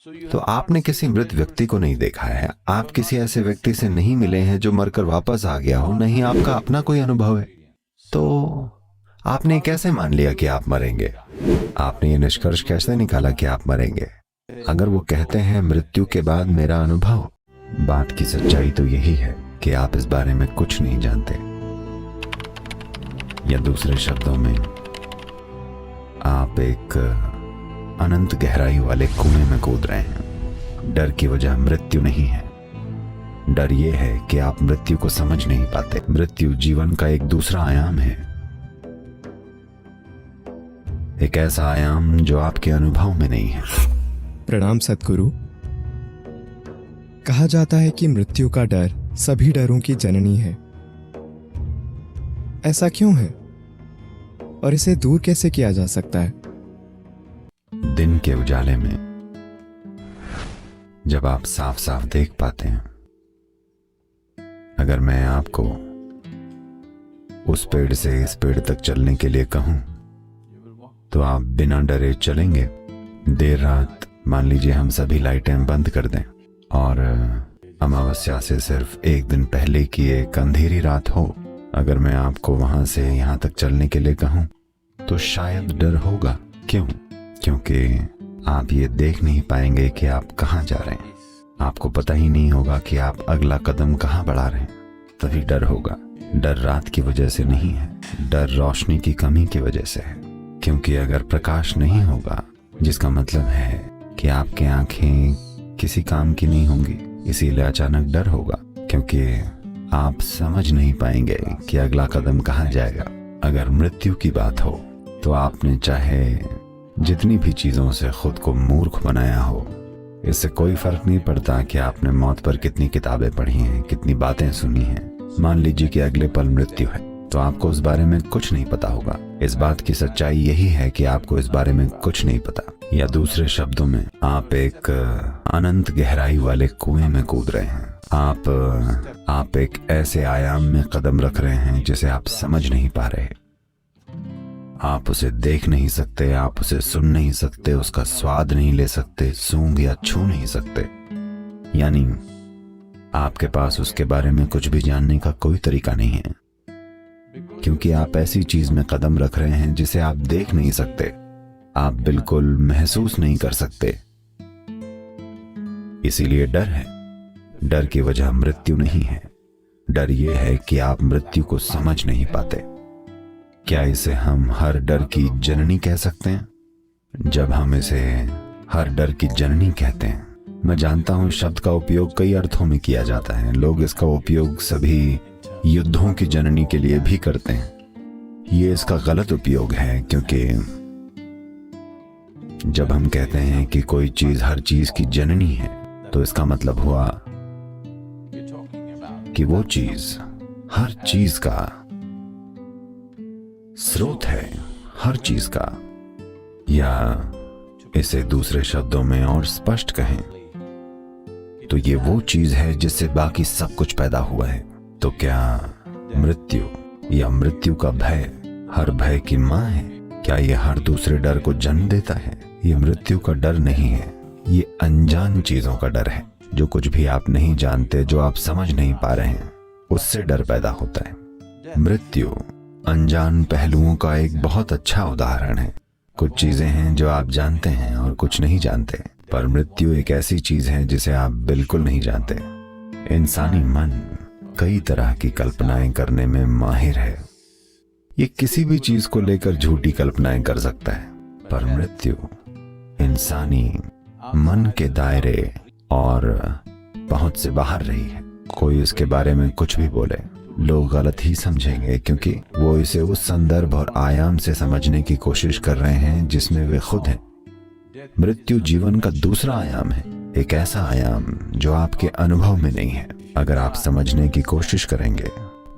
तो आपने किसी मृत व्यक्ति को नहीं देखा है, आप किसी ऐसे व्यक्ति से नहीं मिले हैं जो मरकर वापस आ गया हो, नहीं आपका अपना कोई अनुभव है, तो आपने कैसे मान लिया कि आप मरेंगे? आपने ये निष्कर्ष कैसे निकाला कि आप मरेंगे? अगर वो कहते हैं मृत्यु के बाद मेरा अनुभव, बात की सच्चाई तो यही है कि आप इस बारे में कुछ नहीं जानते, या दूसरे शब्दों में आप एक अनंत गहराई वाले कुएं में कूद रहे हैं। डर की वजह मृत्यु नहीं है, डर यह है कि आप मृत्यु को समझ नहीं पाते। मृत्यु जीवन का एक दूसरा आयाम है, एक ऐसा आयाम जो आपके अनुभव में नहीं है। प्रणाम सद्गुरु। कहा जाता है कि मृत्यु का डर सभी डरों की जननी है। ऐसा क्यों है और इसे दूर कैसे किया जा सकता है? दिन के उजाले में जब आप साफ साफ देख पाते हैं, अगर मैं आपको उस पेड़ से इस पेड़ तक चलने के लिए कहूं तो आप बिना डरे चलेंगे। देर रात मान लीजिए हम सभी लाइटें बंद कर दें और अमावस्या से सिर्फ एक दिन पहले की एक अंधेरी रात हो, अगर मैं आपको वहां से यहां तक चलने के लिए कहूं तो शायद डर होगा। क्यों? क्योंकि आप ये देख नहीं पाएंगे कि आप कहां जा रहे हैं, आपको पता ही नहीं होगा कि आप अगला कदम कहां बढ़ा रहे हैं, तभी डर होगा। डर रात की वजह से नहीं है, डर रोशनी की कमी की वजह से है। क्योंकि अगर प्रकाश नहीं होगा, जिसका मतलब है कि आपकी आंखें किसी काम की नहीं होंगी, इसीलिए अचानक डर होगा, क्योंकि आप समझ नहीं पाएंगे कि अगला कदम कहां जाएगा। अगर मृत्यु की बात हो तो आपने चाहे जितनी भी चीजों से खुद को मूर्ख बनाया हो, इससे कोई फर्क नहीं पड़ता कि आपने मौत पर कितनी किताबें पढ़ी हैं, कितनी बातें सुनी हैं। मान लीजिए कि अगले पल मृत्यु है, तो आपको उस बारे में कुछ नहीं पता होगा। इस बात की सच्चाई यही है कि आपको इस बारे में कुछ नहीं पता, या दूसरे शब्दों में आप एक अनंत गहराई वाले कुएं में कूद रहे हैं। आप एक ऐसे आयाम में कदम रख रहे हैं जिसे आप समझ नहीं पा रहे। आप उसे देख नहीं सकते, आप उसे सुन नहीं सकते, उसका स्वाद नहीं ले सकते, सूंघ या छू नहीं सकते, यानी आपके पास उसके बारे में कुछ भी जानने का कोई तरीका नहीं है, क्योंकि आप ऐसी चीज में कदम रख रहे हैं जिसे आप देख नहीं सकते, आप बिल्कुल महसूस नहीं कर सकते। इसीलिए डर है। डर की वजह मृत्यु नहीं है, डर यह है कि आप मृत्यु को समझ नहीं पाते। क्या इसे हम हर डर की जननी कह सकते हैं? जब हम इसे हर डर की जननी कहते हैं, मैं जानता हूं शब्द का उपयोग कई अर्थों में किया जाता है, लोग इसका उपयोग सभी युद्धों की जननी के लिए भी करते हैं। ये इसका गलत उपयोग है, क्योंकि जब हम कहते हैं कि कोई चीज हर चीज की जननी है, तो इसका मतलब हुआ कि वो चीज हर चीज का स्रोत है, हर चीज का। या इसे दूसरे शब्दों में और स्पष्ट कहें तो ये वो चीज है जिससे बाकी सब कुछ पैदा हुआ है। तो क्या मृत्यु या मृत्यु का भय हर भय की मां है? क्या ये हर दूसरे डर को जन्म देता है? ये मृत्यु का डर नहीं है, ये अनजान चीजों का डर है। जो कुछ भी आप नहीं जानते, जो आप समझ नहीं पा रहे हैं, उससे डर पैदा होता है। मृत्यु अनजान पहलुओं का एक बहुत अच्छा उदाहरण है। कुछ चीजें हैं जो आप जानते हैं और कुछ नहीं जानते, पर मृत्यु एक ऐसी चीज है जिसे आप बिल्कुल नहीं जानते। इंसानी मन कई तरह की कल्पनाएं करने में माहिर है। ये किसी भी चीज को लेकर झूठी कल्पनाएं कर सकता है, पर मृत्यु इंसानी मन के दायरे और पहुंच से बाहर रही है। कोई इसके बारे में कुछ भी बोले, लोग गलत ही समझेंगे, क्योंकि वो इसे उस संदर्भ और आयाम से समझने की कोशिश कर रहे हैं जिसमें वे खुद हैं। मृत्यु जीवन का दूसरा आयाम है, एक ऐसा आयाम जो आपके अनुभव में नहीं है। अगर आप समझने की कोशिश करेंगे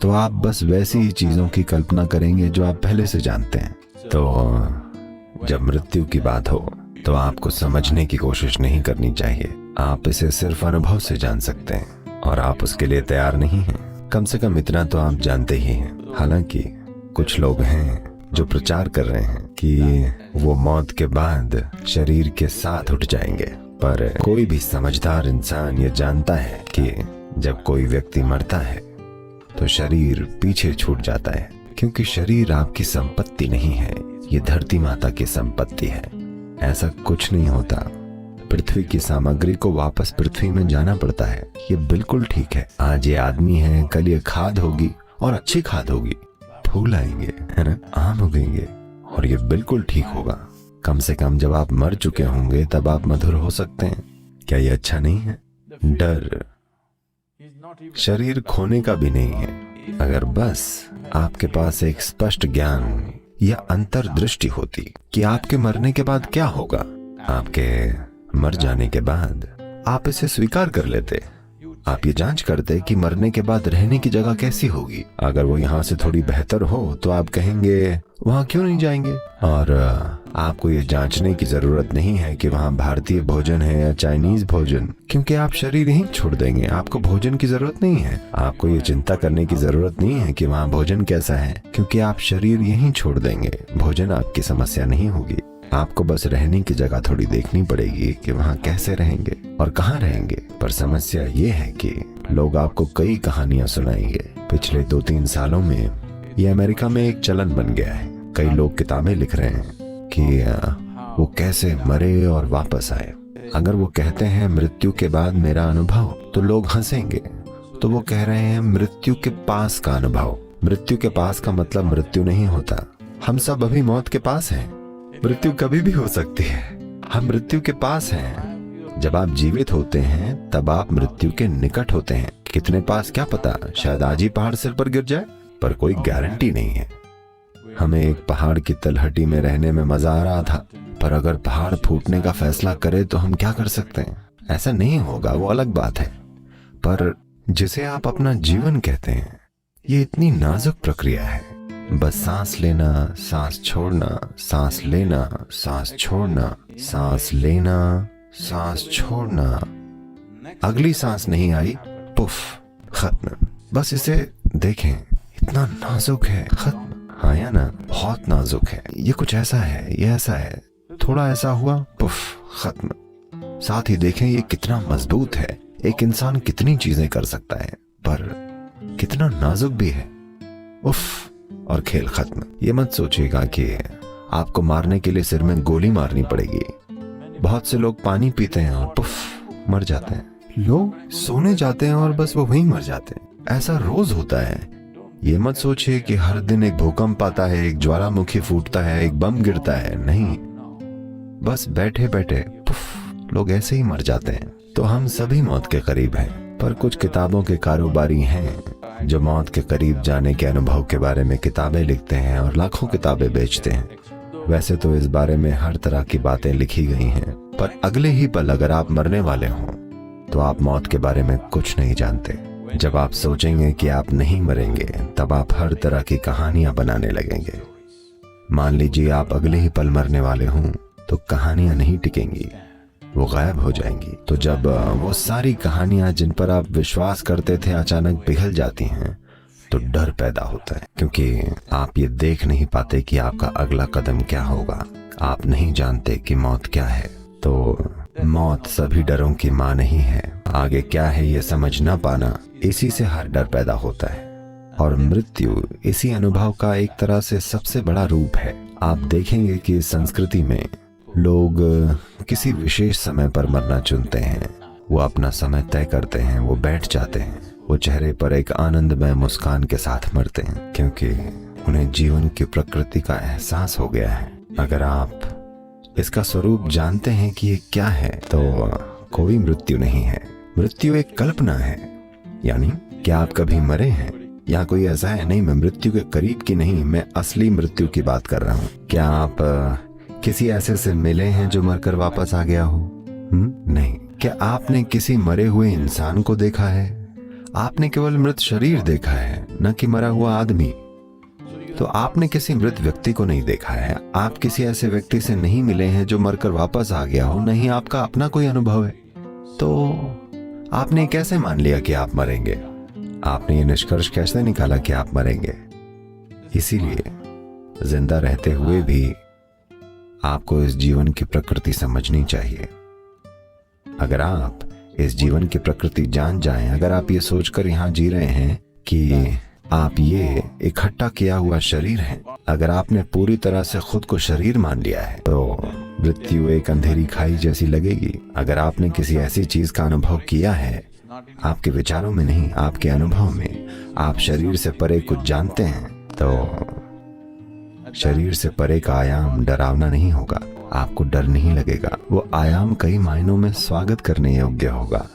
तो आप बस वैसी ही चीजों की कल्पना करेंगे जो आप पहले से जानते हैं। तो जब मृत्यु की बात हो तो आपको समझने की कोशिश नहीं करनी चाहिए। आप इसे सिर्फ अनुभव से जान सकते हैं, और आप उसके लिए तैयार नहीं हैं। कम से कम इतना तो आप जानते ही हैं। हालांकि कुछ लोग हैं जो प्रचार कर रहे हैं कि वो मौत के बाद शरीर के साथ उठ जाएंगे, पर कोई भी समझदार इंसान ये जानता है कि जब कोई व्यक्ति मरता है तो शरीर पीछे छूट जाता है, क्योंकि शरीर आपकी संपत्ति नहीं है, ये धरती माता की संपत्ति है। ऐसा कुछ नहीं होता। पृथ्वी की सामग्री को वापस पृथ्वी में जाना पड़ता है। ये बिल्कुल ठीक है। आज ये आदमी है, कल ये खाद होगी और अच्छी खाद होगी, फूल आएंगे, है ना, आम उगेंगे और ये बिल्कुल ठीक होगा। कम से कम जब आप मर चुके होंगे तब आप मधुर हो सकते हैं। क्या ये अच्छा नहीं है? डर शरीर खोने का भी नहीं है। अगर बस आपके पास एक स्पष्ट ज्ञान या अंतर्दृष्टि होती कि आपके मरने के बाद क्या होगा, आपके मर जाने के बाद आप इसे स्वीकार कर लेते। आप ये जांच करते कि मरने के बाद रहने की जगह कैसी होगी। अगर वो यहाँ से थोड़ी बेहतर हो तो आप कहेंगे वहां क्यों नहीं जाएंगे। और आपको ये जांचने की जरूरत नहीं है कि वहाँ भारतीय भोजन है या चाइनीज भोजन, क्योंकि आप शरीर यहीं छोड़ देंगे। आपको भोजन की जरूरत नहीं है। आपको ये चिंता करने की जरूरत नहीं है कि वहाँ भोजन कैसा है, क्योंकि आप शरीर यहीं छोड़ देंगे। भोजन आपकी समस्या नहीं होगी। आपको बस रहने की जगह थोड़ी देखनी पड़ेगी कि वहाँ कैसे रहेंगे और कहाँ रहेंगे। पर समस्या ये है कि लोग आपको कई कहानियां सुनाएंगे। पिछले 2-3 सालों में ये अमेरिका में एक चलन बन गया है। कई लोग किताबें लिख रहे हैं कि वो कैसे मरे और वापस आए। अगर वो कहते हैं मृत्यु के बाद मेरा अनुभव, तो लोग हंसेंगे। तो वो कह रहे हैं मृत्यु के पास का अनुभव। मृत्यु के पास का मतलब मृत्यु नहीं होता। हम सब अभी मौत के पास हैं। मृत्यु कभी भी हो सकती है। हम मृत्यु के पास हैं। जब आप जीवित होते हैं तब आप मृत्यु के निकट होते हैं। कितने पास क्या पता, शायद आज ही पहाड़ सिर पर गिर जाए, पर कोई गारंटी नहीं है। हमें एक पहाड़ की तलहटी में रहने में मजा आ रहा था, पर अगर पहाड़ फूटने का फैसला करे तो हम क्या कर सकते हैं। ऐसा नहीं होगा, वो अलग बात है। पर जिसे आप अपना जीवन कहते हैं, ये इतनी नाजुक प्रक्रिया है। बस सांस लेना, सांस छोड़ना, सांस लेना, सांस छोड़ना, सांस लेना, सांस छोड़ना। अगली सांस नहीं आई, पुफ, खत्म। बस इसे देखें, इतना नाजुक है, खत्म। हाँ या ना, बहुत नाजुक है। ये कुछ ऐसा है, ये ऐसा है, थोड़ा ऐसा हुआ, पुफ, खत्म। साथ ही देखें ये कितना मजबूत है। एक इंसान कितनी चीजें कर सकता है, पर कितना नाजुक भी है। उफ, और खेल खत्म। ये मत सोचिएगा कि आपको मारने के लिए सिर में गोली मारनी पड़ेगी। बहुत से लोग पानी पीते हैं और पुफ, मर जाते हैं। लोग सोने जाते हैं और बस वो वहीं मर जाते हैं। ऐसा रोज होता है। ये मत सोचिए कि हर दिन एक भूकंप आता है, एक ज्वालामुखी फूटता है, एक बम गिरता है। नहीं, बस बैठे बैठे पुफ, लोग ऐसे ही मर जाते हैं। तो हम सभी मौत के करीब हैं। पर कुछ किताबों के कारोबारी हैं जो मौत के करीब जाने के अनुभव के बारे में किताबें लिखते हैं और लाखों किताबें बेचते हैं। वैसे तो इस बारे में हर तरह की बातें लिखी गई हैं, पर अगले ही पल अगर आप मरने वाले हों तो आप मौत के बारे में कुछ नहीं जानते। जब आप सोचेंगे कि आप नहीं मरेंगे, तब आप हर तरह की कहानियां बनाने लगेंगे। मान लीजिए आप अगले ही पल मरने वाले हों, तो कहानियां नहीं टिकेंगी, वो गायब हो जाएंगी। तो जब वो सारी कहानियां जिन पर आप विश्वास करते थे अचानक पिघल जाती हैं, तो डर पैदा होता है, क्योंकि आप ये देख नहीं पाते कि आपका अगला कदम क्या होगा। आप नहीं जानते कि मौत क्या है। तो मौत सभी डरों की माँ नहीं है। आगे क्या है ये समझ ना पाना, इसी से हर डर पैदा होता है। और मृत्यु इसी अनुभव का एक तरह से सबसे बड़ा रूप है। आप देखेंगे कि इस संस्कृति में लोग किसी विशेष समय पर मरना चुनते हैं। वो अपना समय तय करते हैं, वो बैठ जाते हैं, वो चेहरे पर एक आनंदमय मुस्कान के साथ मरते हैं, क्योंकि उन्हें जीवन की प्रकृति का एहसास हो गया है। अगर आप इसका स्वरूप जानते हैं कि ये क्या है, तो कोई मृत्यु नहीं है। मृत्यु एक कल्पना है। यानी क्या आप कभी मरे हैं? या कोई ऐसा है? नहीं, मैं मृत्यु के करीब की नहीं, मैं असली मृत्यु की बात कर रहा हूँ। क्या आप किसी ऐसे से मिले हैं जो मरकर वापस आ गया हो? नहीं। क्या आपने किसी मरे हुए इंसान को देखा है? आपने केवल मृत शरीर देखा है, न कि मरा हुआ आदमी। तो आपने किसी मृत व्यक्ति को नहीं देखा है। आप किसी ऐसे व्यक्ति से नहीं मिले हैं जो मरकर वापस आ गया हो, नहीं आपका अपना कोई अनुभव है। तो आपने कैसे मान लिया कि आप मरेंगे? आपने ये निष्कर्ष कैसे निकाला कि आप मरेंगे? इसीलिए जिंदा रहते हुए भी आपको इस जीवन की प्रकृति समझनी चाहिए। अगर आप इस जीवन की प्रकृति जान जाएं, अगर आप ये सोचकर यहाँ जी रहे हैं कि आप ये इकट्ठा किया हुआ शरीर हैं, अगर आपने पूरी तरह से खुद को शरीर मान लिया है, तो मृत्यु एक अंधेरी खाई जैसी लगेगी। अगर आपने किसी ऐसी चीज का अनुभव किया है, आपके विचारों में नहीं, आपके अनुभव में, आप शरीर से परे कुछ जानते हैं, तो शरीर से परे का आयाम डरावना नहीं होगा, आपको डर नहीं लगेगा। वो आयाम कई मायनों में स्वागत करने योग्य होगा।